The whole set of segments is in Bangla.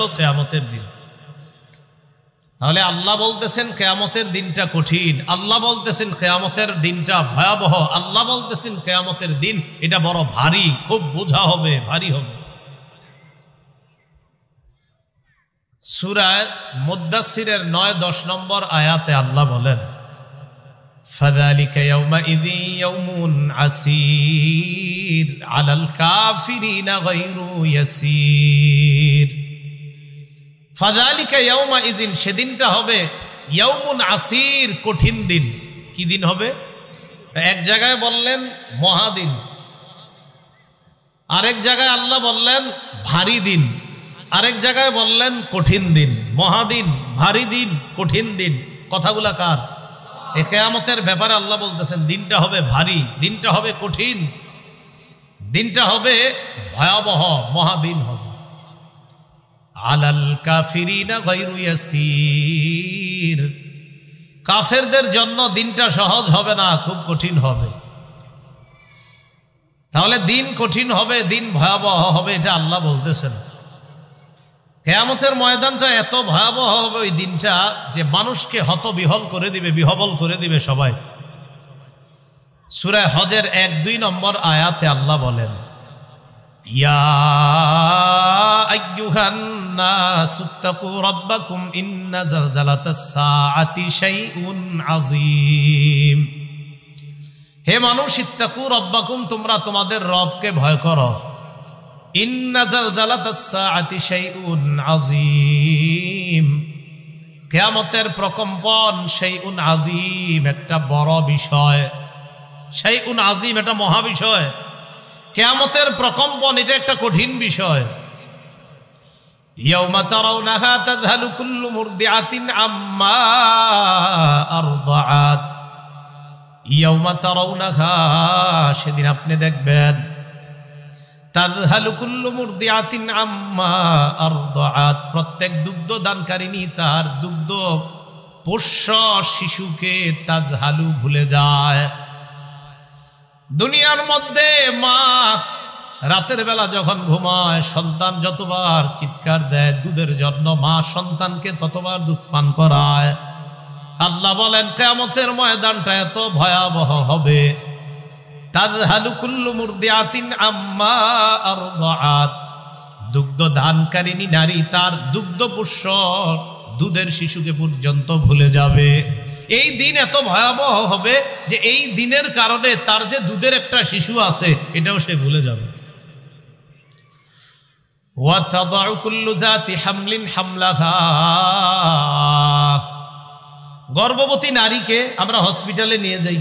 হলো কিয়ামতের দিন। তাহলে আল্লাহ বলতেছেন কিয়ামতের দিনটা কঠিন, আল্লাহ বলতেছেন কিয়ামতের দিনটা ভয়াবহ, আল্লাহ বলতেছেন কিয়ামতের দিন এটা বড় ভারী, খুব বোঝা হবে, ভারী হবে। সূরা মুদ্দাসসিরের 9-10 নম্বর আয়াতে আল্লাহ বলেন, ফাযালিকা ইয়াউমাইযিন ইয়াউমুন আসীর আলাল কাফিরিনা গায়রু ইয়াসীর। ফাযালিকা ইয়াউমাইযিন, সেদিনটা হবে ইয়াউমুন আসীর, কঠিন দিন। কি দিন হবে? এক জায়গায় বললেন মহাদিন, আরেক জায়গায় আল্লাহ বললেন ভারী দিন, আরেক জায়গায় বললেন কঠিন দিন। মহাদিন, ভারী দিন, কঠিন দিন, কথাগুলা কার? এই কিয়ামতের ব্যাপারে আল্লাহ বলতেছেন দিনটা হবে ভারী, দিনটা হবে কঠিন, দিনটা হবে ভয়াবহ, মহাদিন হবে। আলাল কাফিরিনা গায়রু ইয়াসীর, কাফেরদের জন্য দিনটা সহজ হবে না, খুব কঠিন হবে। তাহলে দিন কঠিন হবে, দিন ভয়াবহ হবে, এটা আল্লাহ বলতেছেন। কিয়ামতের ময়দানটা এত ভয়াবহ হবে ওই দিনটা যে মানুষকে হতবিহল করে দিবে, বিহবল করে দিবে সবাই। সূরা হজের 1-2 নম্বর আয়াতে আল্লাহ বলেন, ইয়া আইয়ুহান নাসুত্তাকু রাব্বাকুম ইন্না জালজালাতাস সাআতি শাইউন আযীম। হে মানুষ, ইত্তাকু রাব্বাকুম, তোমরা তোমাদের রবকে ভয় করো। ইন্না জালজালাতাস সাআতি শাইউন আযীম, কিয়ামতের প্রকম্পন শাইউন আযীম, একটা বড় বিষয়। শাইউন আযীম, এটা মহা বিষয়। কিয়ামতের প্রকম্পন এটা একটা কঠিন বিষয়। ইয়াউমা তারাউনাহা তাযহালু কুল্লু মুরদিআতিন আম্মা আরদাআত। ইয়াউমা তারাউনাহা, সেদিন আপনি দেখবেন, তাযহালু কুল্লু মুরদিআতিন আম্মা আরদাআত, প্রত্যেক দুগ্ধদানকারিণী তার দুগ্ধ পোষ্য শিশুকে তাযহালু ভুলে যায়। দুনিয়ার মধ্যে মা রাতের বেলা যখন ঘুমায়, সন্তান যতবার চিৎকার দেয় দুধের জন্য, মা সন্তানকে ততবার দুধ পান করায়। আল্লাহ বলেন কিয়ামতের ময়দানটা এত ভয়াবহ হবে, তাযহালু কুল্লু মুরদিআতিন আম্মা আরদাআত, দুগ্ধ দানকারিণী নারী তার দুগ্ধ পোষ্য দুধের শিশুকে পর্যন্ত ভুলে যাবে। এই দিন এত ভয়াবহ হবে যে এই দিনের কারণে তার যে দুধের একটা শিশু আছে এটাও সে ভুলে যাবে। ওয়া তাদাউ কুল্লু যাতি হামলিন হামলাহা, গর্ভবতী নারীকে আমরা হসপিটালে নিয়ে যাই,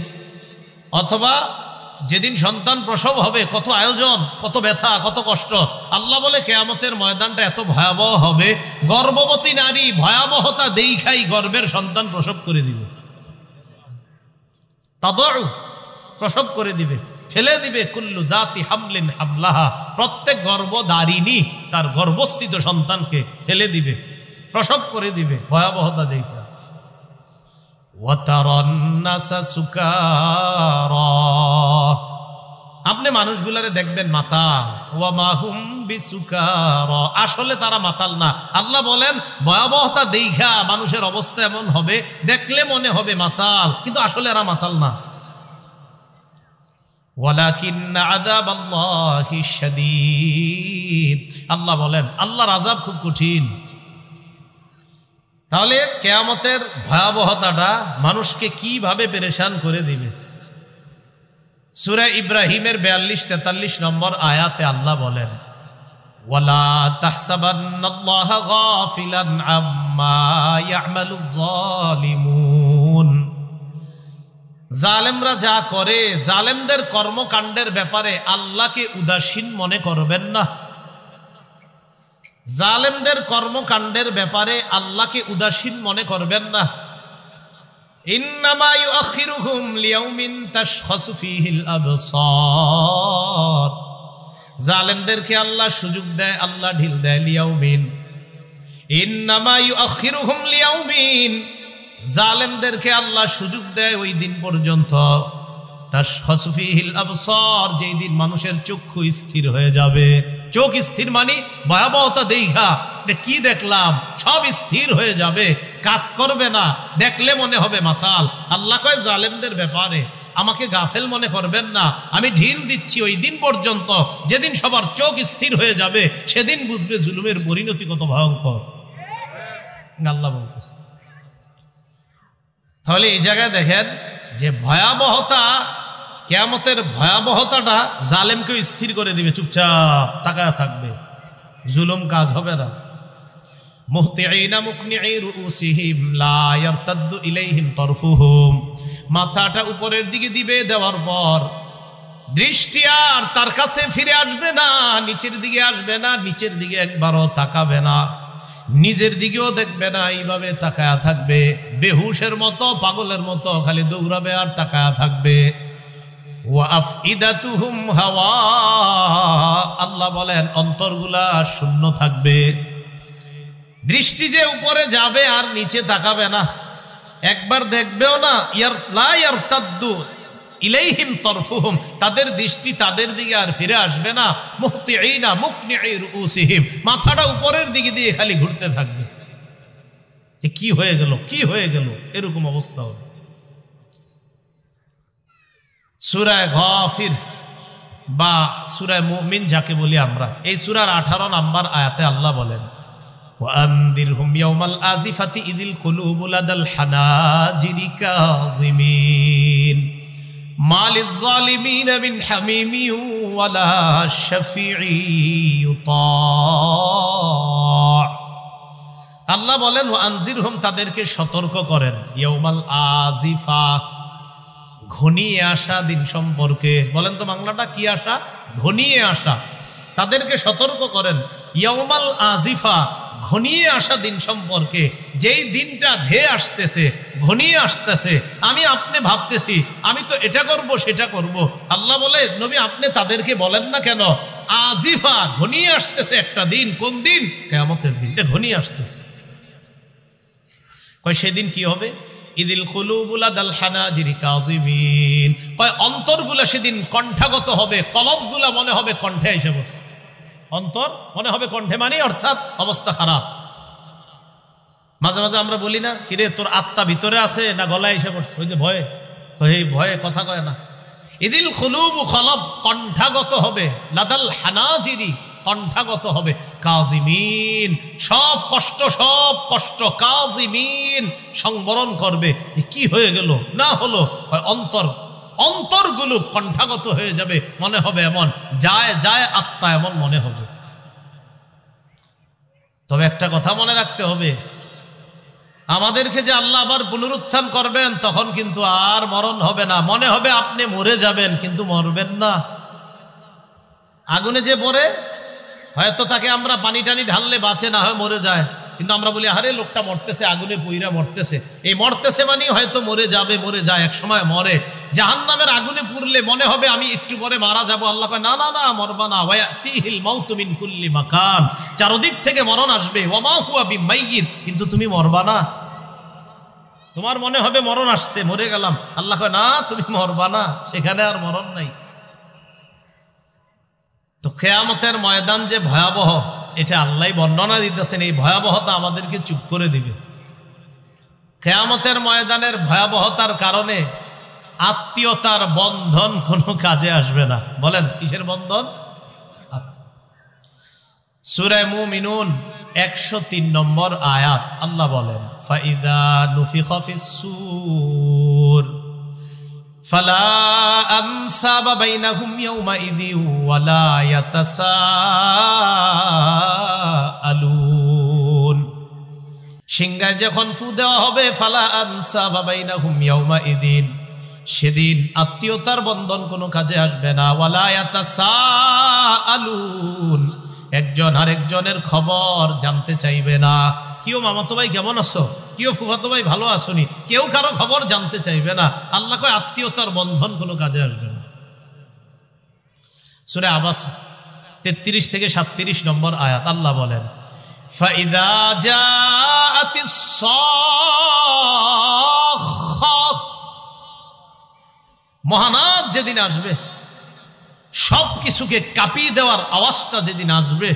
অথবা যেদিন সন্তান প্রসব হবে কত আয়োজন, কত ব্যথা, কত কষ্ট। আল্লাহ বলে কিয়ামতের ময়দানটা এত ভয়াবহ হবে, গর্ভবতী নারী ভয়াবহতা দেখাই গর্ভের সন্তান প্রসব করে দিবে। তাদাউ, প্রসব করে দিবে, ফেলে দিবে। কুল্লু জাতি হামলিন হামলাহা, প্রত্যেক গর্ভধারিণী তার গর্ভস্থিত সন্তানকে ফেলে দিবে, প্রসব করে দিবে, ভয়াবহতা দেখা। আপনি মানুষগুলারে দেখবেন মাতাল, ওয়া মাহুম বিসুকারা, আসলে তারা মাতাল না। আল্লাহ বলেন ভয়াবহতা দেখা মানুষের অবস্থা এমন হবে, দেখলে মনে হবে মাতাল, কিন্তু আসলে এরা মাতাল না। ওয়ালাকিন্না আযাবাল্লাহি শাদীদ, আল্লাহ বলেন আল্লাহর আযাব খুব কঠিন। তাহলে কিয়ামতের ভয়াবহতাটা মানুষকে কিভাবে পেরেশান করে দিবে। সূরা ইব্রাহিমের 42-43 নম্বর আয়াতে আল্লাহ বলেন, ওয়ালা তাহসাবান্নাল্লাহা গাফিলান আম্মা ইয়ামালুজ যালিমুন, জালেমরা যা করে, জালেমদের কর্মকাণ্ডের ব্যাপারে আল্লাহকে উদাসীন মনে করবেন না। জালেমদের কর্মকাণ্ডের ব্যাপারে আল্লাহকে উদাসীন মনে করবেন না। ইন্নামা ইউআখিরুহুম লিয়াউমিন তাশখাসু ফীহিল আবসার, জালেমদেরকে আল্লাহ সুযোগ দেয়, আল্লাহ ঢিল দেয়। লিয়াউমিন, ইন্নামা ইউআখিরুহুম লিয়াউমিন, জালেমদেরকে আল্লাহ সুযোগ দেয় ওই দিন পর্যন্ত, তাশখাসু ফীহিল আবসার, যেই দিন মানুষের চক্ষু স্থির হয়ে যাবে। চোখ স্থির মানে ভয়াবহতা দেখা কি দেখলাম সব স্থির হয়ে যাবে, কাজ করবে না, দেখলে মনে হবে মাতাল। আল্লাহ কয় জালেমদের ব্যাপারে আমাকে গাফেল মনে করবেন না, আমি ঢিল দিচ্ছি ওই দিন পর্যন্ত যেদিন সবার চোখ স্থির হয়ে যাবে, সেদিন বুঝবে জুলুমের পরিণতি কত ভয়ঙ্কর। আল্লাহ বলতেছে। তাহলে এই জায়গায় দেখেন যে ভয়াবহতা, কিয়ামতের ভয়াবহতাটা জালেমকেও স্থির করে দিবে, চুপচাপ তাকায় থাকবে, জুলুম কাজ হবে না। মুহতিঈনা মুকনিঈ রুউসিহিম লা ইয়ারতাদ্দু ইলাইহিম তারফুহুম, মাথাটা উপরের দিকে দিবে, দেওয়ার পর দৃষ্টি আর তার কাছে ফিরে আসবে না, নিচের দিকে আসবে না, নিচের দিকে একবারও তাকাবে না, নিজের দিকেও দেখবে না, এইভাবে তাকায়া থাকবে, বেহুশের মতো পাগলের মতো খালি দৌড়াবে আর তাকায়া থাকবে। ওয়া আফইদাতুহুম হাওয়া, আল্লাহ বলেন অন্তরগুলা শূন্য থাকবে, দৃষ্টি যে উপরে যাবে আর নিচে তাকাবে না, একবার দেখবেও না। লা ইয়ারতাদ্দু ইলাইহিম তারফুহুম, তাদের দৃষ্টি তাদের দিকে আর ফিরে আসবে না। মুহতিঈনা মুকনিঈ রুউসিহিম, মাথাটা উপরের দিকে দিয়ে খালি ঘুরতে থাকবে। কি হয়ে গেল, কি হয়ে গেল, এরকম অবস্থা হবে। সূরা গাফির বা সূরা মুমিন যাকে বলি আমরা, এই সূরার 18 নম্বর আয়াতে আল্লাহ বলেন ওয়ানদিরহুম ইয়াউমাল আজিফাতি ইযিল কুলুবু লাদাল হানাজিরি কাযিমিন মালিজ জালিমিন মিন হামিমি ওয়ালা শাফিঈ ইউতা। আল্লাহ বলেন ওয়ানজিরহুম, তাদেরকে সতর্ক করেন, ইয়াউমাল আজিফা, ঘনিয়ে আসা দিন সম্পর্কে। বলেন তো বাংলাটা কি আসা? ঘনিয়ে আসা। তাদেরকে সতর্ক করেন ইয়াউমাল আজিফা, ঘনিয়ে আসা দিন সম্পর্কে। যেই দিনটা ধেয়ে আসতেছে, ঘনিয়ে আসতেছে, আমি আপনি ভাবতেছি আমি তো এটা করব সেটা করব। আল্লাহ বলে নবী আপনি তাদেরকে বলেন না কেন, আজিফা, ঘনিয়ে আসতেছে একটা দিন। কোন দিন? কিয়ামতের দিন, এটা ঘনিয়ে আসতেছে। কয় সেদিন কি হবে? ইদিল কুলুবুল লাদাল হানাজিরি কাযিমিন, কয় অন্তরগুলা সেদিন কণ্ঠাগত হবে, কলবগুলা মনে হবে কণ্ঠে এসে বসে। অন্তর মনে হবে কণ্ঠে, মানে অর্থাৎ অবস্থা খারাপ। মাঝে মাঝে আমরা বলি না, কিরে তোর আত্মা ভিতরে আছে না গলায় এসে পড়ছে, ওই যে ভয়ে, তো এই ভয়ে কথা কয় না। ইদিল কুলুবু, কলব কণ্ঠাগত হবে, লাদাল হানাজিরি, কণ্ঠাগত হবে, কাযিমিন, সব কষ্ট কাযিমিন, সংবরণ করবে। কি হয়ে গেল না হলো, অন্তরগুলো কণ্ঠাগত হয়ে যাবে, মনে হবে এমন যায় যায় আত্মা এমন মনে হবে। তবে একটা কথা মনে রাখতে হবে, আমাদেরকে যে আল্লাহ আবার পুনরুত্থান করবেন, তখন কিন্তু আর মরণ হবে না। মনে হবে আপনি মরে যাবেন, কিন্তু মরবেন না। আগুনে যে পড়ে, হয়তো তাকে আমরা পানি টানি ঢাললে বাঁচে, না হয় মরে যায়, কিন্তু আমরা বলি আরে লোকটা মরতেছে, আগুনে পুইরা মরতেছে। এই মরতেছে মানে হয়তো মরে যাবে, মরে যায়, এক সময় মরে। জাহান্নামের আগুনে পুড়লে মনে হবে আমি একটু পরে মারা যাব। আল্লাহ কয় না না না, মরবা না। ওয়ায়াতিহিল মাউতু মিন কুল্লি মাকান, চারদিক থেকে মরণ আসবে। ওয়া মা হুয়া বিমাইয়িত, কিন্তু তুমি মরবা না। তোমার মনে হবে মরণ আসছে, মরে গেলাম। আল্লাহ কয় না, তুমি মরবা না, সেখানে আর মরণ নাই। তো কিয়ামতের ময়দান যে ভয়াবহ, এটা আল্লাহ বর্ণনা দিতেছেন। এই ভয়াবহতা আমাদেরকে চুপ করে দিবে। কিয়ামতের ময়দানের ভয়াবহতার কারণে আত্মীয়তার বন্ধন কোনো কাজে আসবে না। বলেন কিসের বন্ধন? সূরা মুমিনুন 103 নম্বর আয়াত, আল্লাহ বলেন ফাইদা নুফিখা ফিস সূর ফালা আনসাবা বাইনাহুম ইয়াউমাইযিন ওয়ালা ইয়াতাসাআলুন। সিংহায় যখন ফু দেওয়া হবে, ফালা আনসাবা বাইনাহুম ইয়াউমাইযিন, সেদিন আত্মীয়তার বন্ধন কোনো কাজে আসবে না। ওয়ালা ইয়াতাসাআলুন, একজন আরেকজনের খবর জানতে চাইবে না। কেউ মামাতো ভাই কেমন আছো, কেউ ফুফাতো ভাই ভালো আসনি, কেউ কারো খবর জানতে চাইবে না। আল্লাহ কয় আত্মীয়তার বন্ধন কোনো কাজে আসবে না। সূরা আবাস 33 থেকে 37 নম্বর আয়াত, আল্লাহ বলেন ফাইদা জাআতিস সাখা, মহানাদ যেদিন আসবে, সব কিছুকে কাঁপিয়ে দেওয়ার আওয়াজটা যেদিন আসবে,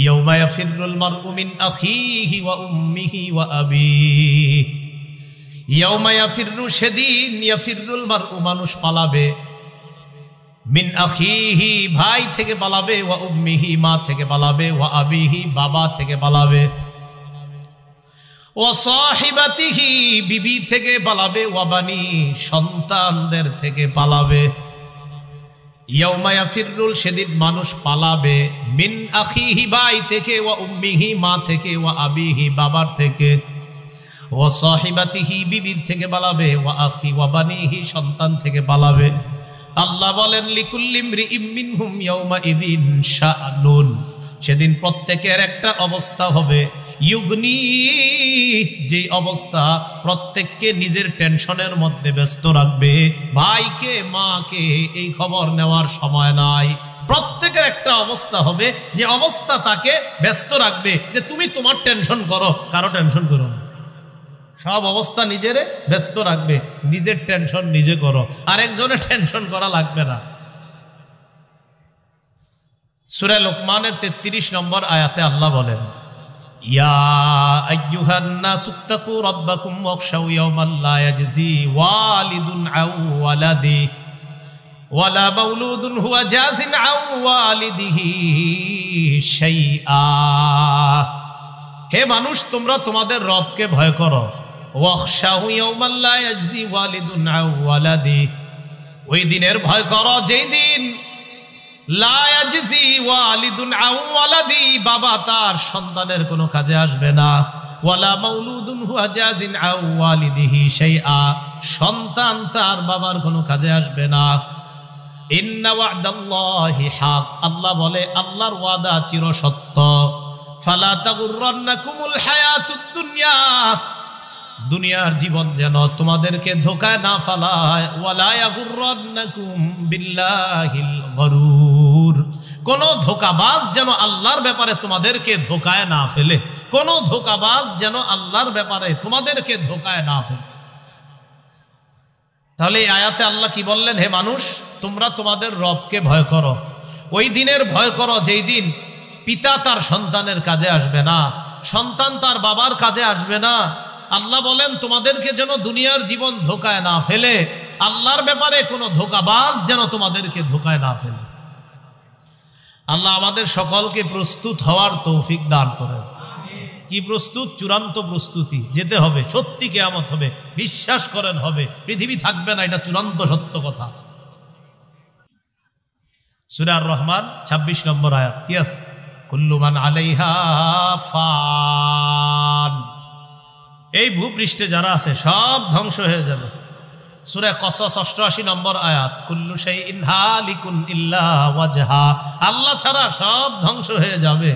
ইয়াউমা ইয়াফিরুল মারউ মিন আখিহি ওয়া উম্মিহি ওয়া আবিহি, ইয়াউমা ইয়াফিরু, সেদিন ইয়াফিরুল মারউ, মানুষ পালাবে, মিন আখিহি, ভাই থেকে পালাবে, ওয়া উম্মিহি, মা থেকে পালাবে, ওয়া আবিহি, বাবা থেকে পালাবে, ওয়া সাহিবাতিহি, বিবি থেকে পালাবে, ওয়া বানি, সন্তানদের থেকে পালাবে। ইয়াউমা ইয়াফিরুল, সেদিন মানুষ পালাবে, মিন আখিহি, ভাই থেকে, ওয়া উম্মিহি, মা থেকে, ওয়া আবিহি, বাবার থেকে, ওয়া সাহিবাতিহি, বিবির থেকে পালাবে, ওয়া আখি ওয়া বানিহি, সন্তান থেকে পালাবে। আল্লাহ বলেন লিকুল্লি ইমরিইম মিনহুম ইয়াউমা ইযিন শাআনুন, সেদিন প্রত্যেকের একটা অবস্থা হবে, ইউগনি, যে অবস্থা প্রত্যেককে নিজের টেনশনের মধ্যে ব্যস্ত রাখবে, ভাইকে মাকে এই খবর নেওয়ার সময় নাই। প্রত্যেকের একটা অবস্থা হবে যে অবস্থা তাকে ব্যস্ত রাখবে, যে তুমি তোমার টেনশন করো, কারো টেনশন করো না। সব অবস্থা নিজেরে ব্যস্ত রাখবে, নিজের টেনশন নিজে করো, আরেকজনের টেনশন করা লাগবে না। সূরা লোকমানের 33 নম্বর আয়াতে আল্লাহ বলেন, ইয়া আইয়ুহান নাসুত্তাকু রাব্বাকুম ওয়াখশাউ ইয়াওমান লা ইয়াজজি ওয়ালিদুন আও ওয়ালাদি ওয়ালা মাউলুদুন হুয়া জাযিন আও ওয়ালিদিহি শাইআ। হে মানুষ, তোমরা তোমাদের রবকে ভয় করো। ওয়াখশাউ ইয়াওমান লা ইয়াজজি ওয়ালিদুন আও ওয়ালাদি, ওই দিনের ভয় করো যেই দিন লা ইয়াজজি ওয়ালিদুন আও ওয়ালাদি, বাবা তার সন্তানের কোনো কাজে আসবে না, ওয়ালা মাউলুদুন হুয়া জাযিন আও ওয়ালিদিহি শাইআ, সন্তান তার বাবার কোনো কাজে আসবে না। ইন্না ওয়া'দাল্লাহি হক, আল্লাহ বলে আল্লাহর ওয়াদা চিরসত্য। ফালা তাগুররান্নাকুমুল হায়াতুদ দুনিয়া, দুনিয়ার জীবন যেন তোমাদেরকে ধোঁকায় না ফেলায়। ওয়ালা ইয়াগুররান্নাকুম বিল্লাহিল গরুর, কোন ধোঁকাবাজ যেন আল্লাহর ব্যাপারে তোমাদেরকে ধোঁকায় না ফেলে, কোন ধোঁকাবাজ যেন আল্লাহর ব্যাপারে তোমাদেরকে ধোঁকায় না ফেলে। তাহলে এই আয়াতে আল্লাহ কি বললেন? হে মানুষ, তোমরা তোমাদের রবকে ভয় করো, ওই দিনের ভয় করো যেই দিন পিতা তার সন্তানের কাজে আসবে না, সন্তান তার বাবার কাজে আসবে না। আল্লাহ বলেন তোমাদেরকে যেন দুনিয়ার জীবন ধোঁকায় না ফেলে, আল্লাহর ব্যাপারে কোনো ধোঁকাবাজ যেন তোমাদেরকে ধোঁকায় না ফেলে। আল্লাহ আমাদের সকলকে প্রস্তুত হওয়ার তৌফিক দান করেন। কি প্রস্তুত? চূড়ান্ত প্রস্তুতি, যেতে হবে, সত্যি কিয়ামত হবে, বিশ্বাস করেন হবে, পৃথিবী থাকবে না, এটা চূড়ান্ত সত্য কথা। সূরা আর-রহমান 26 নম্বর আয়াত কি আছে? কুল্লু মান আলাইহা ফান, এই ভূপৃষ্ঠে যারা আছে সব ধ্বংস হয়ে যাবে। সূরা কসস 88 নম্বর আয়াত, কুল্লু শাইইন হালিকুন ইল্লা ওয়াজহা, আল্লাহ ছাড়া সব ধ্বংস হয়ে যাবে।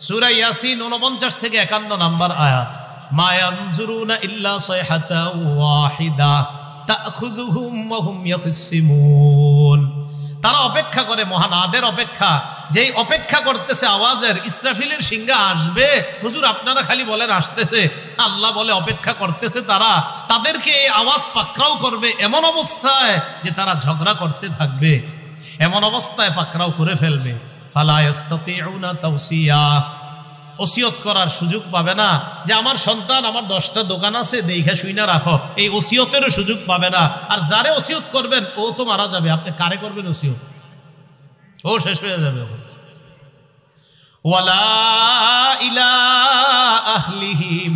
সূরা ইয়াসিন 49 থেকে 51 নম্বর আয়াত, মা ইয়ানজুরুনা ইল্লা সাইহাতা ওয়াহিদা তাখুযুহুম ওয়া হুম ইয়াখসিমুন, তারা অপেক্ষা করে, মহানাদের অপেক্ষা, যেই অপেক্ষা করতেছে আওয়াজের, ইসরাফিলের সিংহা আসবে, হুজুর আপনারা খালি বলেন আসতেছে, আল্লাহ বলে অপেক্ষা করতেছে তারা, তাদেরকে এই আওয়াজ পাকড়াও করবে এমন অবস্থায় যে তারা ঝগড়া করতে থাকবে, এমন অবস্থায় পাকড়াও করে ফেলবে। ফালা ইস্তাতিউনা তাওসিয়া, ওসিয়ত করার সুযোগ পাবে না, যে আমার সন্তান, আমার 10টা দোকান আছে দেখে শুইনা রাখো, এই ওসিয়তেরও সুযোগ পাবে না। আর যারে ওসিয়ত করবেন ও তো মারা যাবে, আপনি কারে করবেন ওসিয়ত? ও শেষ হয়ে যাবে। ওয়ালা ইলা আহলিহিম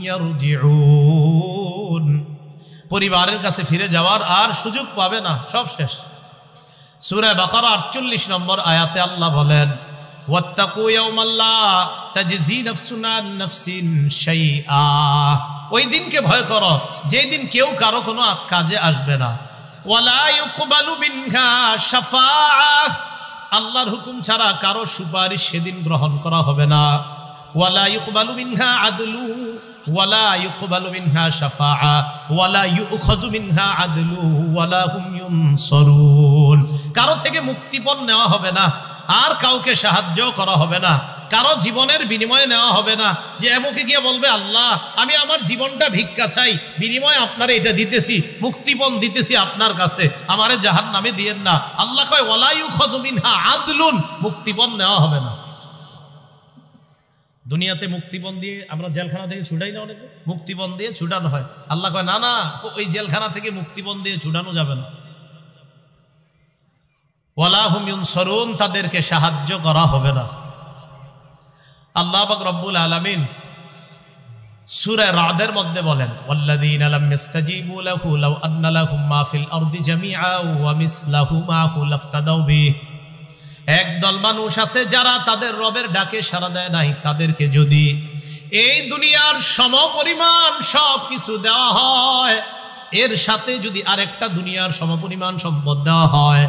ইয়ারজিউন, পরিবারের কাছে ফিরে যাওয়ার আর সুযোগ পাবে না, সব শেষ। সূরা বাকারা 48 নম্বর আয়াতে আল্লাহ বলেন, ওয়াত্তাকু ইয়াওমান লা তাজজি নাফসুন আন নাফসিন শাইআ, ওই দিনকে ভয় করো যেই দিন কেউ কারো কোনো কাজে আসবে না। ওয়ালা ইউকবালু মিনহা শাফাআহ, আল্লাহর হুকুম ছাড়া কারো সুপারিশ সেদিন গ্রহণ করা হবে না। ওয়ালা ইউকবালু মিনহা আদলু ওয়ালা ইউকবালু মিনহা শাফাআ ওয়ালা ইউখাযু মিনহা আদলু ওয়ালা হুম ইউনসারুন, কারো থেকে মুক্তিপণ নেওয়া হবে না, আর কাউকে সাহায্য করা হবে না, কারো জীবনের বিনিময়ে নেওয়া হবে না, যে এমকে গিয়ে বলবে আল্লাহ আমি আমার জীবনটা ভিক্ষা চাই, বিনিময়ে আপনারে এটা দিতেছি, মুক্তিপণ দিতেছি আপনার কাছে, আমারে জাহান্নামে দিয়েন না। আল্লাহ কয় ওয়ালা ইউখাযু মিনহা আদলুন, মুক্তিপণ নেওয়া হবে না। দুনিয়াতে মুক্তিপণ দিয়ে আমরা জেলখানা থেকে ছুটাই না, অনেকে মুক্তিপণ দিয়ে ছুটানো হয়। আল্লাহ কয় না না, ওই জেলখানা থেকে মুক্তিপণ দিয়ে ছুটানো যাবে না। ওয়ালা হুম ইউনসারুন, তাদেরকে সাহায্য করা হবে না। আল্লাহ পাক রব্বুল আলামিন সূরা রাদের মধ্যে বলেন ওয়াল্লাযীনা লাম ইস্তাজিবু লাহু লাউ আন্না লাহুম মা ফিল আরদি জামিআ ওয়া মিসলাহু মাহু লাফতাদাউ বিহি। একদল মানুষ আছে যারা তাদের রবের ডাকে সাড়া দেয় নাই, তাদেরকে যদি এই দুনিয়ার সমপরিমাণ সব কিছু দেওয়া হয়, এর সাথে যদি আরেকটা দুনিয়ার সমপরিমাণ সম্পদ দেওয়া হয়,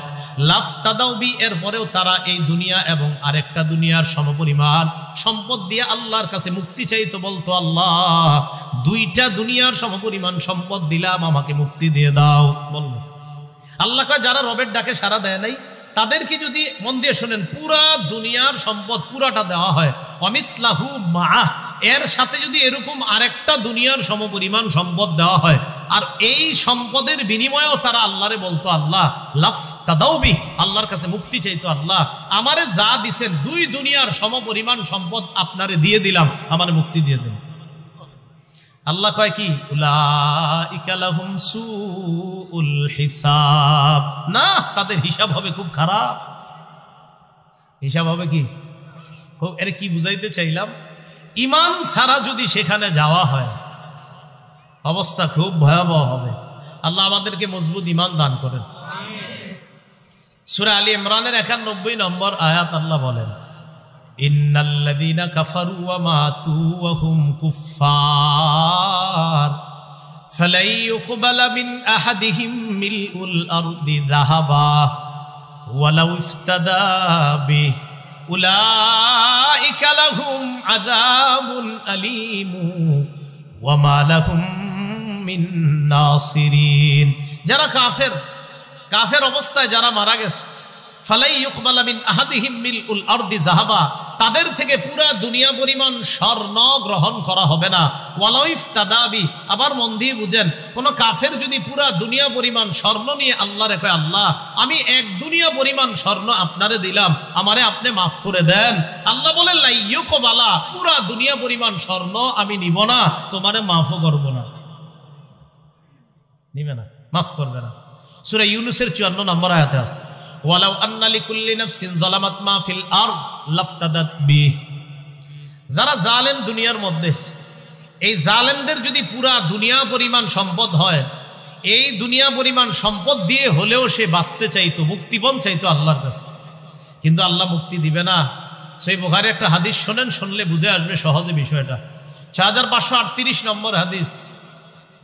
লাফতাদাউ বি, এরপরেও তারা এই দুনিয়া এবং আরেকটা দুনিয়ার সমপরিমাণ সম্পদ দিয়ে আল্লাহর কাছে মুক্তি চাইতো, বলতো আল্লাহ দুইটা দুনিয়ার সমপরিমাণ সম্পদ দিলাম, আমাকে মুক্তি দিয়ে দাও। বলবো আল্লাহ কয় যারা রবের ডাকে সাড়া দেয় নাই তাদেরকে যদি, মন দিয়ে শোনেন, পুরা দুনিয়ার সম্পদ পুরাটা দেওয়া হয়, অমিসলাহু মাআহ, এর সাথে যদি এরকম আরেকটা দুনিয়ার সমপরিমাণ সম্পদ দেওয়া হয়, আর এই সম্পদের বিনিময়েও তারা আল্লাহরে বলতো আল্লাহ লাফতাদাউ বি, আল্লাহর কাছে মুক্তি চাইতো, আল্লাহ আমারে যা দিছেন দুই দুনিয়ার সমপরিমাণ সম্পদ আপনারে দিয়ে দিলাম, আমারে মুক্তি দিয়ে দেন। আল্লাহ কয় কি উলাইকা লাহুম সুউল হিসাব, না তাদের হিসাব হবে খুব খারাপ। হিসাব হবে কি খুব, এর কি বুঝাইতে চাইলাম, ঈমান ছাড়া যদি সেখানে যাওয়া হয় অবস্থা খুব ভয়াবহ হবে। আল্লাহ আমাদেরকে মজবুত ঈমান দান করেন। সূরা আলী ইমরানের 91 নম্বর আয়াত আল্লাহ বলেন ইন্নাল্লাযীনা কাফারু ওয়া মাতু ওয়া হুম কুফফার ফালাই ইউকবালা মিন আহাদিহিম মিলউল আরদি যাহাবা ওয়ালাউ ইফতাদা বি উলাইকা লাহুম আযাবুন আলীম ওয়া মা লাহুম মিন নাসিরিন। যারা কাফের অবস্থায় যারা মারা গেছে, ফালাই ইউকবালা মিন আহাদিহিম মিলউল আরদি যাহাবা, তাদের থেকে পুরা দুনিয়া পরিমাণ স্বর্ণ গ্রহণ করা হবে না। ওয়ালাউ ইফতাদা বি, আবার মন দিয়ে বুঝেন, কোন কাফের যদি পুরা দুনিয়া পরিমাণ স্বর্ণ নিয়ে আল্লাহরে কয় আল্লাহ আমি এক দুনিয়া পরিমাণ স্বর্ণ আপনারে দিলাম, আমারে আপনি মাফ করে দেন, আল্লাহ বলে লা ইউকবালা, পুরা দুনিয়া পরিমাণ স্বর্ণ আমি নিব না, তোমারে মাফও করব না। নিবে না, মাফ করবে না। সূরা ইউনূসের 54 নম্বর আয়াতে আছে ওয়ালাউ আন্না লিকুল্লি নাফসিন যালামাত মা ফিল আরদ লাফতাদাত বি। যারা জালেম দুনিয়ার মধ্যে, এই জালেমদের যদি পুরা দুনিয়া পরিমাণ সম্পদ হয়, এই দুনিয়া পরিমাণ সম্পদ দিয়ে হলেও সে বাঁচতে চাইতো, মুক্তিপণ চাইতো আল্লাহর কাছে, কিন্তু আল্লাহ মুক্তি দিবে না। সহিহ বুখারী একটা হাদিস শোনেন, শুনলে বুঝে আসবে সহজে বিষয়টা। 6538 নম্বর হাদিস,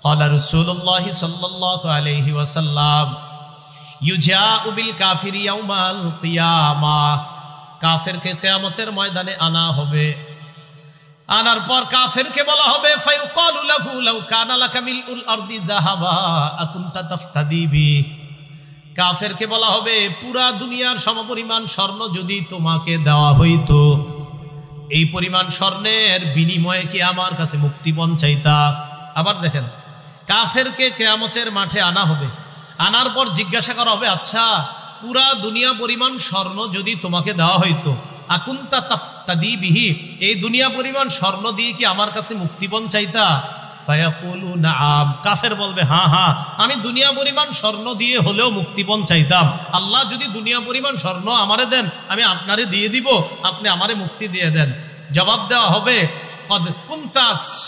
ক্বালা রাসূলুল্লাহ সাল্লাল্লাহু আলাইহি ওয়াসাল্লাম ইউজাউ বিল কাফিরি ইয়াউমাল কিয়ামাহ, কাফেরকে কিয়ামতের ময়দানে আনা হবে। আনার পর কাফেরকে বলা হবে ফায়ুকালু লাহু লাউ কানা লাকা মিলউল আরদি যাহাবা আকুনতা তাফতাদি বি। কাফেরকে বলা হবে পুরা দুনিয়ার সমপরিমাণ স্বর্ণ যদি তোমাকে দেওয়া হইতো, এই পরিমাণ স্বর্ণের বিনিময়ে কি আমার কাছে মুক্তিপণ চাইতা। আবার দেখেন, কাফেরকে কিয়ামতের মাঠে আনা হবে, আনার পর জিজ্ঞাসা করা হবে আচ্ছা পুরা দুনিয়া পরিমাণ স্বর্ণ যদি তোমাকে দেওয়া হইতো, আকুনতা তাফতাদি বিহি, এই দুনিয়া পরিমাণ স্বর্ণ দিয়ে কি আমার কাছে মুক্তিপণ চাইতা। ফায়াকুলু নাআম, কাফের বলবে হ্যাঁ হ্যাঁ আমি দুনিয়া পরিমাণ স্বর্ণ দিয়ে হলেও মুক্তিপণ চাইতাম, আল্লাহ যদি দুনিয়া পরিমাণ স্বর্ণ আমারে দেন আমি আপনারে দিয়ে দিব, আপনি আমারে মুক্তি দিয়ে দেন। জবাব দেওয়া হবে কদ কুনতা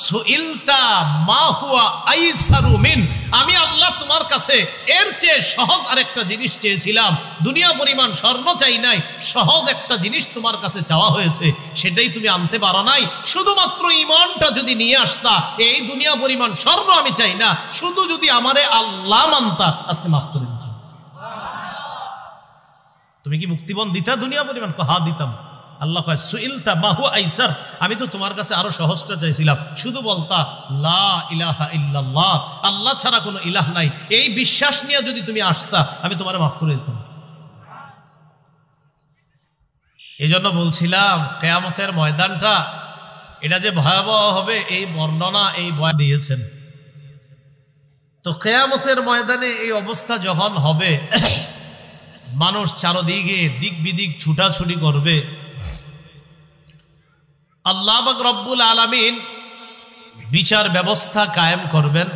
সুইলতা মা হুয়া আইসারু মিন, আমি আল্লাহ তোমার কাছে এর চেয়ে সহজ আরেকটা জিনিস চেয়েছিলাম, দুনিয়া পরিমাণ স্বর্ণ চাই নাই, সহজ একটা জিনিস তোমার কাছে চাওয়া হয়েছে, সেটাই তুমি আনতে পারো নাই। শুধুমাত্র ঈমানটা যদি নিয়ে আসতা, এই দুনিয়া পরিমাণ স্বর্ণ আমি চাই না, শুধু যদি আমারে আল্লাহ মানতা, আজকে মাফ করে দিত। তুমি কি মুক্তিপণ দিতা দুনিয়া পরিমাণ? হ্যাঁ দিতাম। আল্লাহ কয় সুইলতা মা হুয়া আইসার, আমি তো তোমার কাছে আরো সহজটা চাইছিলাম, শুধু বলতা লা ইলাহা ইল্লাল্লাহ, আল্লাহ ছাড়া কোনো ইলাহ নাই, এই বিশ্বাস নিয়ে যদি তুমি আসতা আমি তোমারে মাফ করে দিতাম। এই জন্য বলছিলাম কিয়ামতের ময়দানটা এটা যে ভয়াবহ হবে এই বর্ণনা এই বয়ান দিয়েছেন। তো কিয়ামতের ময়দানে এই অবস্থা যখন হবে, মানুষ চারদিকে দিক বিদিক ছুটাছুটি করবে, আল্লাহ পাক রব্বুল আলামিন বিচার ব্যবস্থা কায়েম করবেন।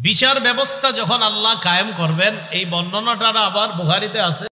বিচার ব্যবস্থা যখন আল্লাহ কায়েম করবেন, এই বর্ণনাটা আবার বুখারীতে আছে।